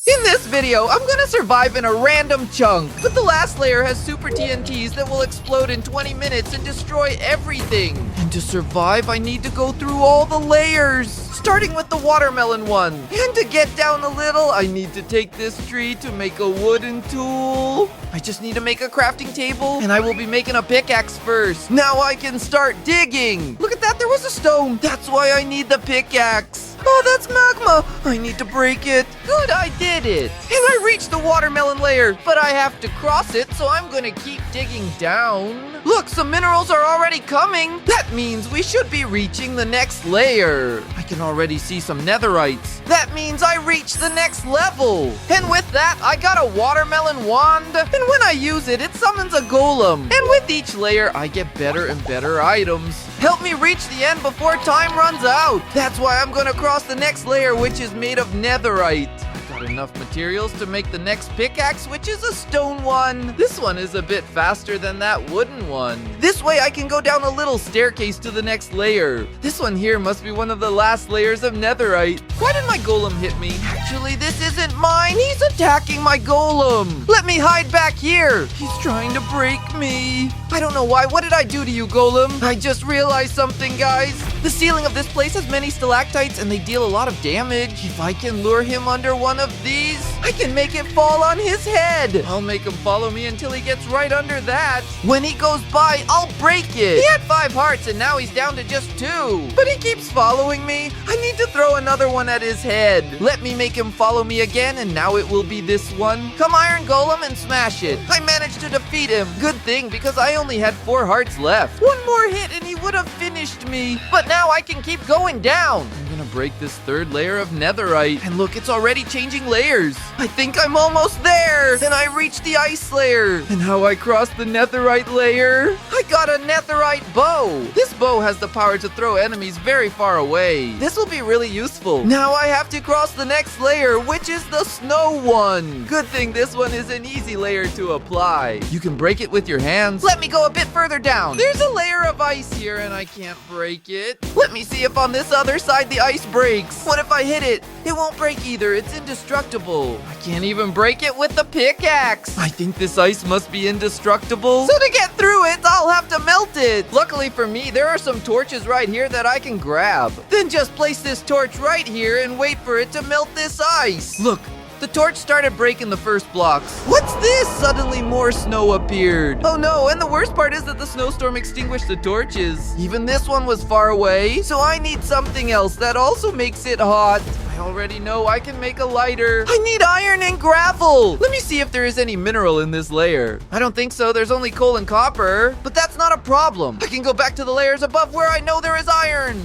In this video, I'm gonna survive in a random chunk, but the last layer has super TNTs that will explode in 20 minutes and destroy everything. And to survive, I need to go through all the layers, starting with the watermelon one. And to get down a little, I need to take this tree to make a wooden tool. I just need to make a crafting table, and I will be making a pickaxe first. Now I can start digging. Look at that, there was a stone. That's why I need the pickaxe. Oh, that's magma. I need to break it. Good, I did it. And I reached the watermelon layer, but I have to cross it, so I'm gonna keep digging down. Look, some minerals are already coming. That means we should be reaching the next layer. I can already see some netherites. That means I reached the next level. And with that, I got a watermelon wand. And when I use it, it summons a golem. And with each layer, I get better and better items. Help me reach the end before time runs out. That's why I'm gonna cross the next layer, which is made of netherite. I got enough materials to make the next pickaxe, which is a stone one. This one is a bit faster than that wooden one. This way I can go down a little staircase to the next layer. This one here must be one of the last layers of netherite. Why did my golem hit me? Actually, this isn't mine. He's attacking my golem. Let me hide back here. He's trying to break me. I don't know why. What did I do to you, golem? I just realized something, guys. The ceiling of this place has many stalactites and they deal a lot of damage. If I can lure him under one of these, I can make it fall on his head. I'll make him follow me until he gets right under that. When he goes by, I'll break it. He had 5 hearts and now he's down to just 2. But he keeps following me. I need to throw another one at his head. Let me make him follow me again, and now it will be this one. Come, Iron Golem, and smash it. I managed to defeat him. Good thing, because I only had 4 hearts left. One more hit and he would have finished me. But now I can keep going down. I'm gonna break this 3rd layer of netherite. And look, it's already changing layers. I think I'm almost there. And I reached the ice layer. And how I crossed the netherite layer? I got a netherite bow. This bow has the power to throw enemies very far away. This will be really useful. Now I have to cross the next layer, which is the snow one. Good thing this one is an easy layer to apply. You can break it with your hands. Let me go a bit further down. There's a layer of ice here and I can't break it. Let me see if on this other side the ice breaks. What if I hit it? It won't break either. It's indestructible. I can't even break it with the pickaxe. I think this ice must be indestructible. So to get through it, I'll have to melt it. Luckily for me, there are some torches right here that I can grab. Then just place this torch right here and wait for it to melt this ice. Look. The torch started breaking the first blocks. What's this? Suddenly more snow appeared. Oh no, and the worst part is that the snowstorm extinguished the torches. Even this one was far away, so I need something else that also makes it hot. I already know I can make a lighter. I need iron and gravel. Let me see if there is any mineral in this layer. I don't think so. There's only coal and copper. But that's not a problem. I can go back to the layers above where I know there is iron.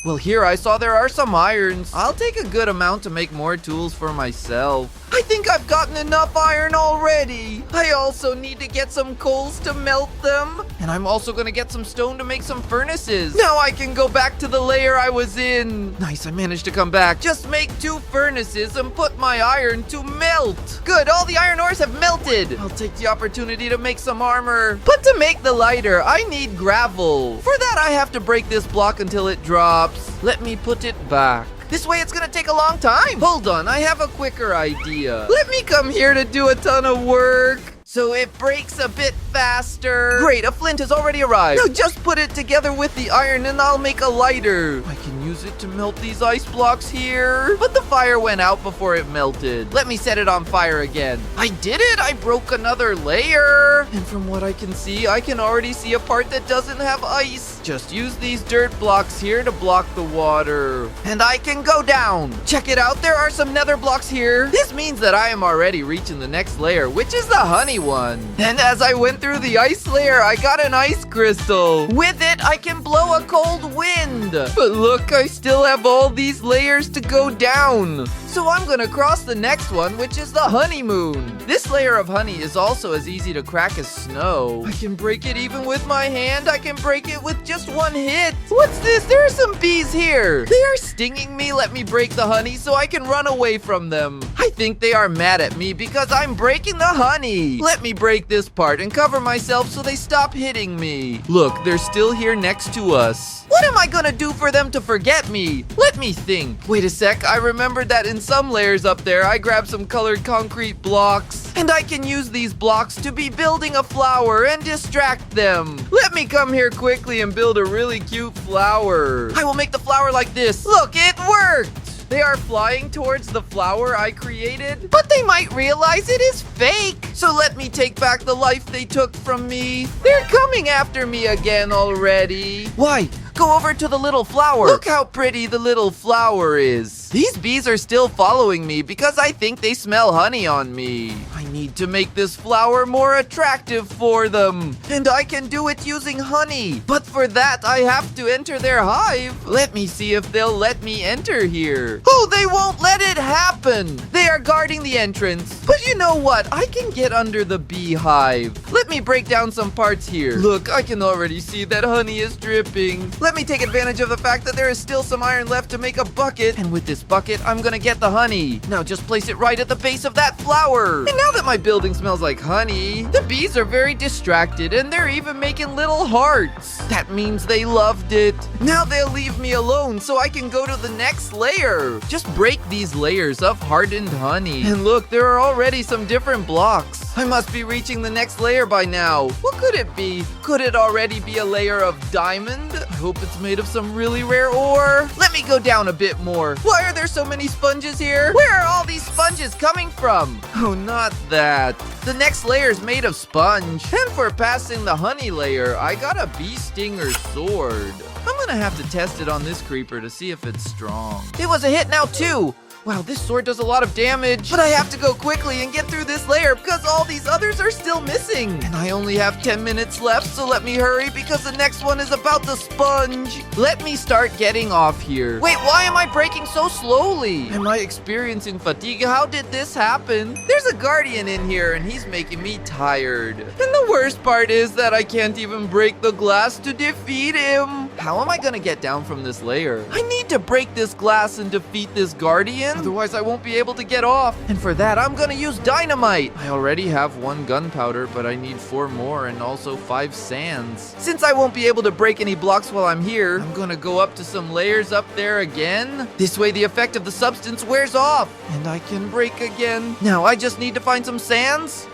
Well, here I saw there are some irons. I'll take a good amount to make more tools for myself. I think I've gotten enough iron already. I also need to get some coals to melt them. And I'm also gonna get some stone to make some furnaces. Now I can go back to the layer I was in. Nice, I managed to come back. Just make 2 furnaces and put my iron to melt. Good, all the iron ores have melted. I'll take the opportunity to make some armor. But to make the lighter, I need gravel. For that, I have to break this block until it drops. Let me put it back. This way it's gonna take a long time. Hold on, I have a quicker idea. Let me come here to do a ton of work. So it breaks a bit faster. Great, a flint has already arrived. Now just put it together with the iron and I'll make a lighter. I can use it to melt these ice blocks here. But the fire went out before it melted. Let me set it on fire again. I did it! I broke another layer. And from what I can see, I can already see a part that doesn't have ice. Just use these dirt blocks here to block the water. And I can go down. Check it out, there are some nether blocks here. This means that I am already reaching the next layer, which is the honey one. And as I went through the ice layer, I got an ice crystal. With it, I can blow a cold wind. But look, I still have all these layers to go down. So I'm gonna cross the next one, which is the honeymoon. This layer of honey is also as easy to crack as snow. I can break it even with my hand. I can break it with just 1 hit. What's this? There are some bees here. They are stinging me. Let me break the honey so I can run away from them. I think they are mad at me because I'm breaking the honey. Let me break this part and cover myself so they stop hitting me. Look, they're still here next to us. What am I gonna do for them to forget me? Let me think. Wait a sec, I remembered that in in some layers up there, I grab some colored concrete blocks. And I can use these blocks to be building a flower and distract them. Let me come here quickly and build a really cute flower. I will make the flower like this. Look, it worked! They are flying towards the flower I created, but they might realize it is fake. So let me take back the life they took from me. They're coming after me again already. Why? Go over to the little flower. Look how pretty the little flower is. These bees are still following me because I think they smell honey on me. I need to make this flower more attractive for them. And I can do it using honey. But for that, I have to enter their hive. Let me see if they'll let me enter here. Oh, they won't let it happen. They are guarding the entrance. But you know what? I can get under the beehive. Let me break down some parts here. Look, I can already see that honey is dripping. Let me take advantage of the fact that there is still some iron left to make a bucket. And with this bucket, I'm gonna get the honey. Now just place it right at the base of that flower. And now that my building smells like honey, the bees are very distracted and they're even making little hearts. That means they loved it. Now they'll leave me alone so I can go to the next layer. Just break these layers of hardened honey. And look, there are already some different blocks. I must be reaching the next layer by now. What could it be? Could it already be a layer of diamond? I hope it's made of some really rare ore. Let me go down a bit more. Why are there so many sponges here? Where are all these sponges coming from? Oh, not that. The next layer is made of sponge. And for passing the honey layer, I got a bee stinger sword. I'm gonna have to test it on this creeper to see if it's strong. It was a hit now too. Wow, this sword does a lot of damage. But I have to go quickly and get through this layer because all these others are still missing. And I only have 10 minutes left, so let me hurry because the next one is about the sponge. Let me start getting off here. Wait, why am I breaking so slowly? Am I experiencing fatigue? How did this happen? There's a guardian in here and he's making me tired. And the worst part is that I can't even break the glass to defeat him. How am I gonna get down from this layer? I need to break this glass and defeat this guardian. Otherwise, I won't be able to get off. And for that, I'm gonna use dynamite. I already have 1 gunpowder, but I need 4 more and also 5 sands. Since I won't be able to break any blocks while I'm here, I'm gonna go up to some layers up there again. This way, the effect of the substance wears off. And I can break again. Now, I just need to find some sands.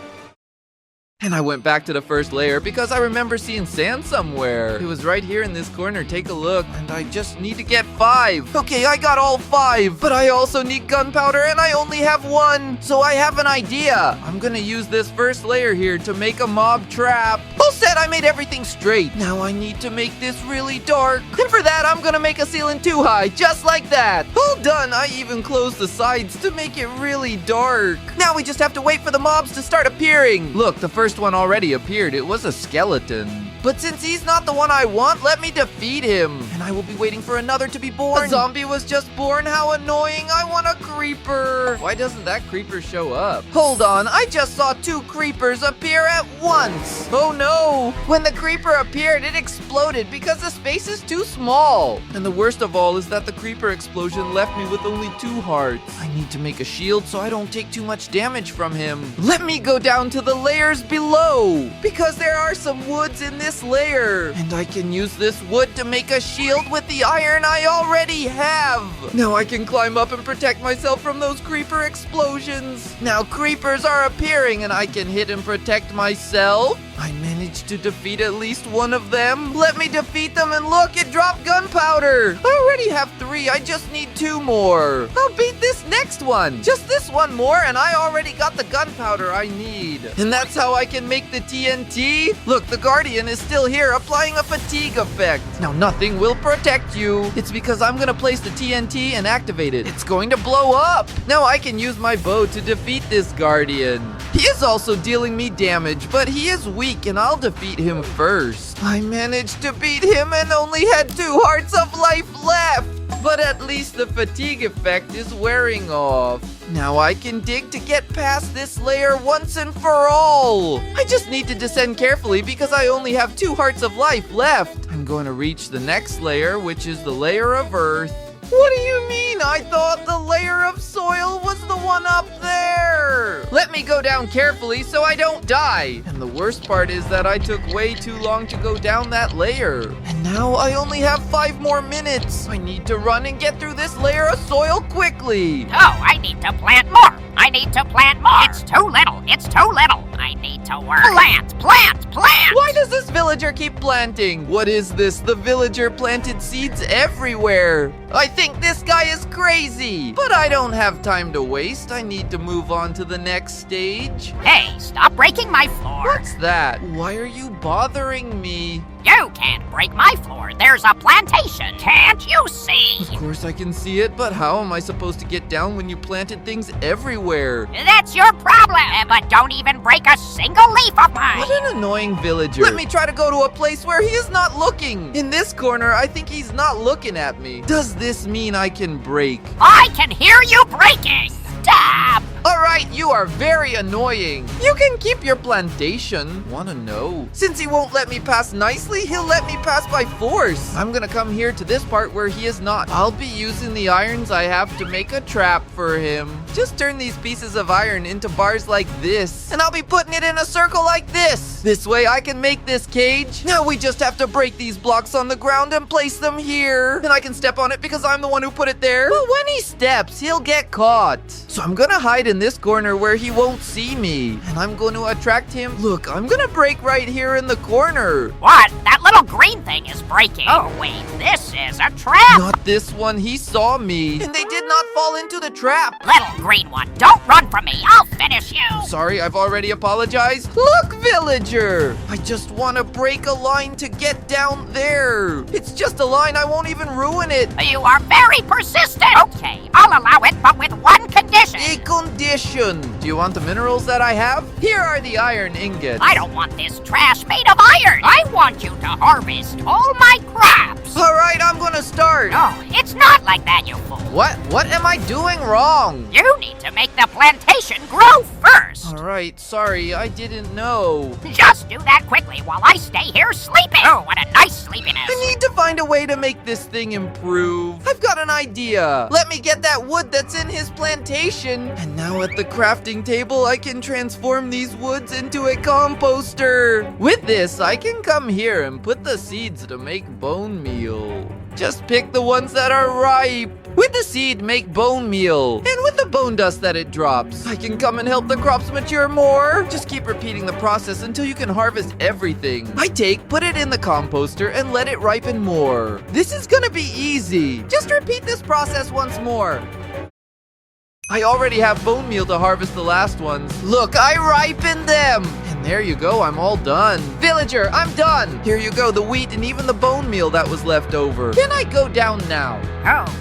And I went back to the first layer because I remember seeing sand somewhere. It was right here in this corner. Take a look. And I just need to get 5. Okay, I got all 5. But I also need gunpowder and I only have 1. So I have an idea. I'm gonna use this first layer here to make a mob trap. All set, I made everything straight. Now I need to make this really dark. And for that, I'm gonna make a ceiling 2 high, just like that. All done. I even closed the sides to make it really dark. Now we just have to wait for the mobs to start appearing. Look, the first one already appeared. It was a skeleton. But since he's not the one I want, let me defeat him. And I will be waiting for another to be born. A zombie was just born. How annoying. I want a creeper. Why doesn't that creeper show up? Hold on. I just saw 2 creepers appear at once. Oh no. When the creeper appeared, it exploded because the space is too small. And the worst of all is that the creeper explosion left me with only 2 hearts. I need to make a shield so I don't take too much damage from him. Let me go down to the layers below because there are some woods in this layer. And I can use this wood to make a shield with the iron I already have. Now I can climb up and protect myself from those creeper explosions. Now creepers are appearing and I can hit and protect myself. I managed to defeat at least 1 of them. Let me defeat them and look, it dropped gunpowder. I already have 3, I just need 2 more. I'll beat this next one. Just this one more and I already got the gunpowder I need. And that's how I can make the TNT. Look, the Guardian is still here applying a fatigue effect. Now nothing will protect you. It's because I'm gonna place the TNT and activate it. It's going to blow up. Now I can use my bow to defeat this Guardian. He is also dealing me damage, but he is weak and I'll defeat him first. I managed to beat him and only had 2 hearts of life left. But at least the fatigue effect is wearing off. Now I can dig to get past this layer once and for all. I just need to descend carefully because I only have 2 hearts of life left. I'm going to reach the next layer, which is the layer of earth. What do you mean? I thought the layer of soil was the one up there. Let me me go down carefully so I don't die. And the worst part is that I took way too long to go down that layer. And now I only have 5 more minutes. I need to run and get through this layer of soil quickly. Oh, I need to plant more. I need to plant more. It's too little. It's too little. I need to work. Plant, plant, plant. Why does this villager keep planting? What is this? The villager planted seeds everywhere. I think this guy is crazy. But I don't have time to waste. I need to move on to the next stage. Hey, stop breaking my floor. What's that? Why are you bothering me? You can't break my floor. There's a plantation. Can't you see? Of course I can see it, but how am I supposed to get down when you planted things everywhere? That's your problem. But don't even break a single leaf of mine. What an annoying villager. Let me try to go to a place where he is not looking. In this corner, I think he's not looking at me. Does this mean I can break? I can hear you breaking. Stop. All right, you are very annoying. You can keep your plantation. Wanna know? Since he won't let me pass nicely, he'll let me pass by force. I'm gonna come here to this part where he is not. I'll be using the irons I have to make a trap for him. Just turn these pieces of iron into bars like this, and I'll be putting it in a circle like this. This way I can make this cage. Now we just have to break these blocks on the ground and place them here. And I can step on it because I'm the one who put it there. But when he steps, he'll get caught. So I'm gonna hide in this corner where he won't see me. And I'm going to attract him. Look, I'm gonna break right here in the corner. What? That little green thing is breaking. Oh, wait, this is a trap. Not this one, he saw me. And they did not fall into the trap. Little green one, don't run from me. I'll finish you. Sorry, I've already apologized. Look, villager. I just want to break a line to get down there. It's just a line, I won't even ruin it. You are very persistent. Okay, I'll allow it, but with one condition. A condition. Do you want the minerals that I have? Here are the iron ingots. I don't want this trash made of iron. I want you to harvest all my crops. All right, I'm gonna start. No, it's not like that, you fool. What am I doing wrong? You need to make the plantation grow first. All right, sorry, I didn't know. Just do that quickly while I stay here sleeping. Oh, what a nice sleepiness. I need to find a way to make this thing improve. I've got an idea. Let me get that wood that's in his plantation. And now at the crafting table, I can transform these woods into a composter. With this, I can come here and put the seeds to make bone meal. Just pick the ones that are ripe. With the seed, make bone meal. And with the bone dust that it drops, I can come and help the crops mature more. Just keep repeating the process until you can harvest everything. Put it in the composter and let it ripen more. This is gonna be easy. Just repeat this process once more. I already have bone meal to harvest the last ones. Look, I ripened them. And there you go, I'm all done. Villager, I'm done. Here you go, the wheat and even the bone meal that was left over. Can I go down now?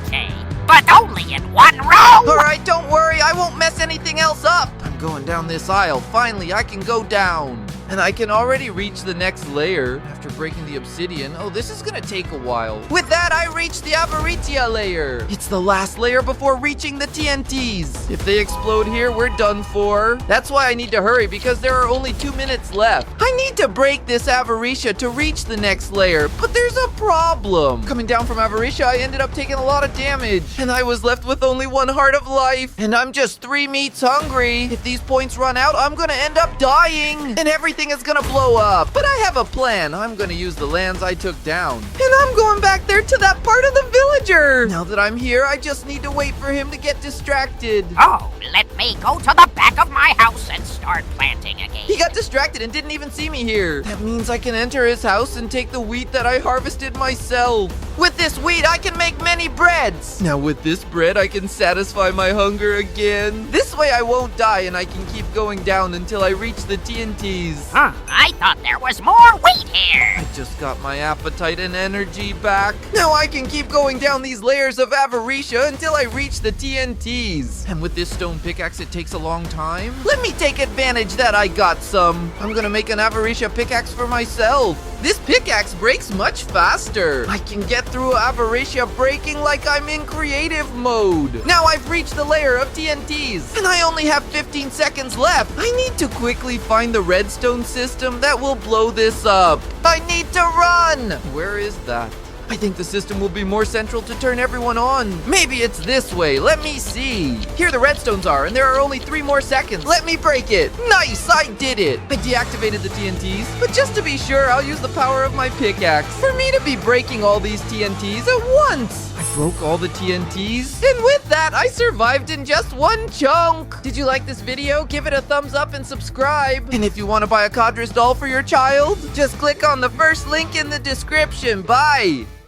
Okay, but only in one row. All right, don't worry, I won't mess anything else up. I'm going down this aisle. Finally, I can go down. And I can already reach the next layer after breaking the obsidian. Oh, this is gonna take a while. With that, I reached the Avaritia layer. It's the last layer before reaching the TNTs. If they explode here, we're done for. That's why I need to hurry because there are only 2 minutes left. I need to break this Avaritia to reach the next layer, but there's a problem. Coming down from Avaritia, I ended up taking a lot of damage. And I was left with only 1 heart of life. And I'm just 3 meats hungry. If these points run out, I'm gonna end up dying. And everything is gonna blow up. But I have a plan. I'm gonna use the lands I took down. And I'm going back there to that part of the villager. Now that I'm here, I just need to wait for him to get distracted. Oh, let me go to the back of my house and start planting again. He got distracted and didn't even see me here. That means I can enter his house and take the wheat that I harvested myself. With this wheat, I can make many breads. Now with this bread, I can satisfy my hunger again. This way I won't die and I can keep going down until I reach the TNTs. Huh, I thought there was more wheat here. I just got my appetite and energy back. Now I can keep going down these layers of Avaritia until I reach the TNTs. And with this stone pickaxe, it takes a long time. Let me take advantage that I got some. I'm gonna make an Avaritia pickaxe for myself. This pickaxe breaks much faster. I can get through Avaritia breaking like I'm in creative mode. Now I've reached the layer of TNTs, and I only have 15 seconds left. I need to quickly find the redstone system that will blow this up. I need to run. Where is that? I think the system will be more central to turn everyone on. Maybe it's this way. Let me see. Here the redstones are, and there are only 3 more seconds. Let me break it. Nice, I did it. I deactivated the TNTs, but just to be sure, I'll use the power of my pickaxe. For me to be breaking all these TNTs at once. I broke all the TNTs, and with that, I survived in just 1 chunk. Did you like this video? Give it a thumbs up and subscribe. And if you want to buy a Codrus doll for your child, just click on the first link in the description. Bye.